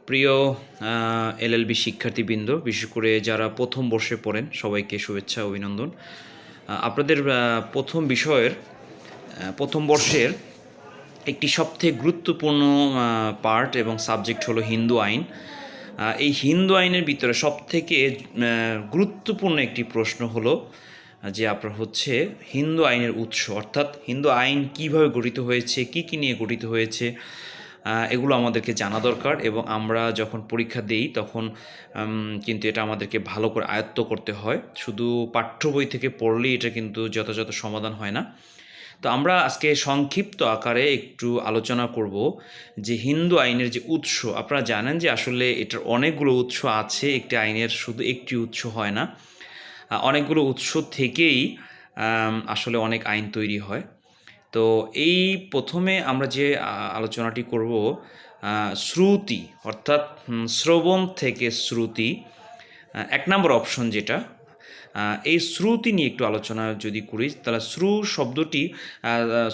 প্রিয় এলএলবি শিক্ষার্থীবৃন্দ, বিশেষ করে যারা প্রথম বর্ষে পড়েন সবাইকে শুভেচ্ছা অভিনন্দন। আপনাদের প্রথম বিষয়ের প্রথম বর্ষের একটি সবথেকে গুরুত্বপূর্ণ পার্ট এবং সাবজেক্ট হলো হিন্দু আইন। এই হিন্দু আইনের ভিতরে সবথেকে গুরুত্বপূর্ণ একটি প্রশ্ন হলো যে আপনার হচ্ছে হিন্দু আইনের উৎস, অর্থাৎ হিন্দু আইন কিভাবে গঠিত হয়েছে, কি নিয়ে গঠিত হয়েছে, এগুলো আমাদেরকে জানা দরকার। এবং আমরা যখন পরীক্ষা দিই তখন কিন্তু এটা আমাদেরকে ভালো করে আয়ত্ত করতে হয়। শুধু পাঠ্য বই থেকে পড়লেই এটা কিন্তু যথাযথ সমাধান হয় না। তো আমরা আজকে সংক্ষিপ্ত আকারে একটু আলোচনা করব যে হিন্দু আইনের যে উৎস। আপনারা জানেন যে আসলে এটার অনেকগুলো উৎস আছে, একটি আইনের শুধু একটি উৎস হয় না, অনেকগুলো উৎস থেকেই আসলে অনেক আইন তৈরি হয়। তো এই প্রথমে আমরা যে আলোচনাটি করব শ্রুতি, অর্থাৎ শ্রবণ থেকে শ্রুতি, এক নম্বর অপশন যেটা, এই শ্রুতি নিয়ে একটু আলোচনা যদি করি তাহলে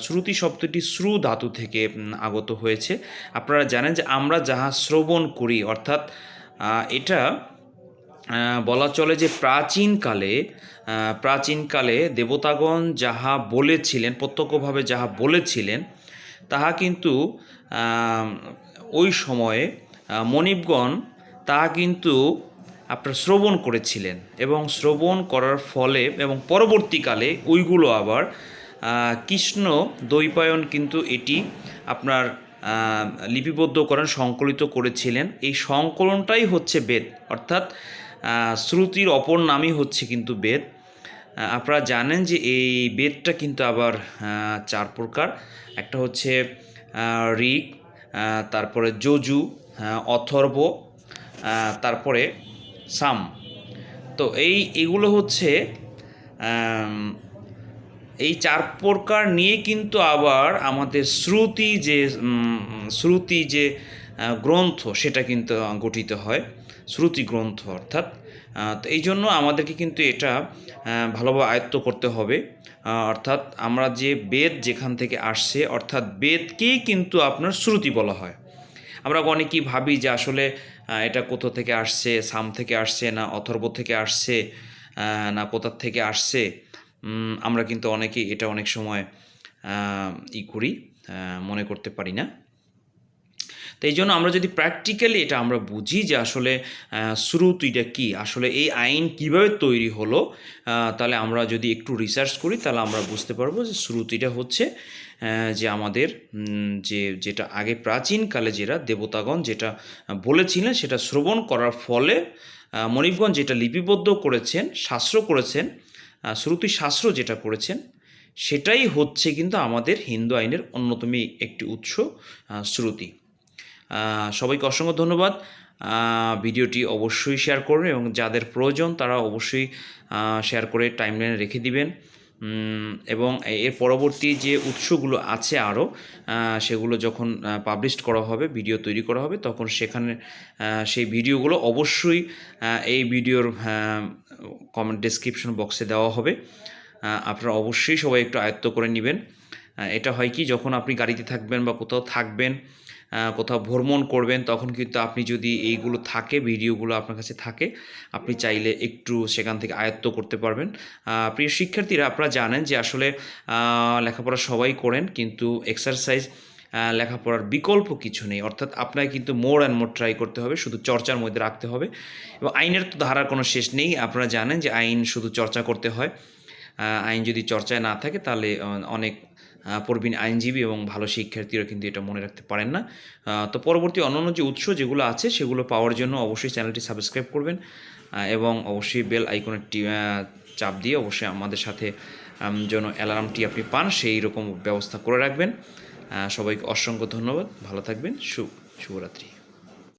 শ্রুতি শব্দটি শ্রু ধাতু থেকে আগত হয়েছে। আপনারা জানেন যে আমরা যাহা শ্রবণ করি, অর্থাৎ এটা বলা চলে যে প্রাচীনকালে দেবতাগণ যাহা বলেছিলেন, প্রত্যক্ষভাবে যাহা বলেছিলেন, তাহা কিন্তু ওই সময়ে মনিবগণ তাহা কিন্তু আপনার শ্রবণ করেছিলেন, এবং শ্রবণ করার ফলে এবং পরবর্তীকালে ওইগুলো আবার কৃষ্ণ দ্বৈপায়ন কিন্তু এটি আপনার লিপিবদ্ধ করেন, সংকলিত করেছিলেন। এই সংকলনটাই হচ্ছে বেদ, অর্থাৎ শ্রুতির অপর নামই হচ্ছে কিন্তু বেদ। আপনারা জানেন যে এই বেদটা কিন্তু আবার চার প্রকার। একটা হচ্ছে ঋক, তারপরে যজু, অথর্ব, তারপরে সাম। তো এগুলো হচ্ছে এই চার প্রকার নিয়ে কিন্তু আবার আমাদের শ্রুতি যে গ্রন্থ সেটা কিন্তু গঠিত হয়, শ্রুতি গ্রন্থ অর্থাৎ। তো এই জন্য আমাদেরকে কিন্তু এটা ভালোভাবে আয়ত্ত করতে হবে। অর্থাৎ আমরা যে বেদ যেখান থেকে আসছে, অর্থাৎ বেদকেই কিন্তু আপনার শ্রুতি বলা হয়। আমরা অনেকেই ভাবি যে আসলে এটা কোথা থেকে আসছে, সাম থেকে আসছে না অথর্ব থেকে আসছে না কোথার থেকে আসছে। আমরা কিন্তু অনেকেই এটা অনেক সময় মনে করতে পারি না। তো এই জন্য আমরা যদি প্র্যাকটিক্যালি এটা আমরা বুঝি যে আসলে শ্রুতিটা কি, আসলে এই আইন কিভাবে তৈরি হলো, তাহলে আমরা যদি একটু রিসার্চ করি তাহলে আমরা বুঝতে পারবো যে শ্রুতিটা হচ্ছে যে আমাদের যেটা আগে প্রাচীনকালে যেটা দেবতাগণ যেটা বলেছিলেন সেটা শ্রবণ করার ফলে মনিবগণ যেটা লিপিবদ্ধ করেছেন, শাস্ত্র করেছেন, শ্রুতি শাস্ত্র যেটা করেছেন, সেটাই হচ্ছে কিন্তু আমাদের হিন্দু আইনের অন্যতম একটি উৎস, শ্রুতি। সবাইকে অসংখ্য ধন্যবাদ। ভিডিওটি অবশ্যই শেয়ার করবেন এবং যাদের প্রয়োজন তারা অবশ্যই শেয়ার করে টাইমলাইনে রেখে দিবেন। এবং এর পরবর্তী যে উৎসগুলো আছে আরও, সেগুলো যখন পাবলিশ করা হবে, ভিডিও তৈরি করা হবে, তখন সেখানে সেই ভিডিওগুলো অবশ্যই এই ভিডিওর কমেন্ট ডেসক্রিপশন বক্সে দেওয়া হবে। আপনারা অবশ্যই সবাই একটু আয়ত্ত করে নেবেন। এটা হয় কি, যখন আপনি গাড়িতে থাকবেন বা কোথাও থাকবেন, কোথাও ভ্রমণ করবেন, তখন কিন্তু আপনি যদি এইগুলো থাকে, ভিডিওগুলো আপনার কাছে থাকে, আপনি চাইলে একটু সেখান থেকে আয়ত্ত করতে পারবেন। প্রিয় শিক্ষার্থীরা, আপনারা জানেন যে আসলে লেখাপড়া সবাই করেন, কিন্তু এক্সারসাইজ লেখাপড়ার বিকল্প কিছু নেই। অর্থাৎ আপনাকে কিন্তু মোর অ্যান্ড মোর ট্রাই করতে হবে, শুধু চর্চার মধ্যে রাখতে হবে। এবং আইনের তো ধারার কোনো শেষ নেই। আপনারা জানেন যে আইন শুধু চর্চা করতে হয়। আইন যদি চর্চায় না থাকে তাহলে অনেক প্রবীণ আইনজীবী এবং ভালো শিক্ষার্থীরা কিন্তু এটা মনে রাখতে পারেন না। তো পরবর্তী অন্যান্য যে উৎস যেগুলো আছে সেগুলো পাওয়ার জন্য অবশ্যই চ্যানেলটি সাবস্ক্রাইব করবেন এবং অবশ্যই বেল আইকনের চাপ দিয়ে অবশ্যই আমাদের সাথে যেন অ্যালার্মটি আপনি পান সেই রকম ব্যবস্থা করে রাখবেন। সবাইকে অসংখ্য ধন্যবাদ, ভালো থাকবেন, শুভরাত্রি।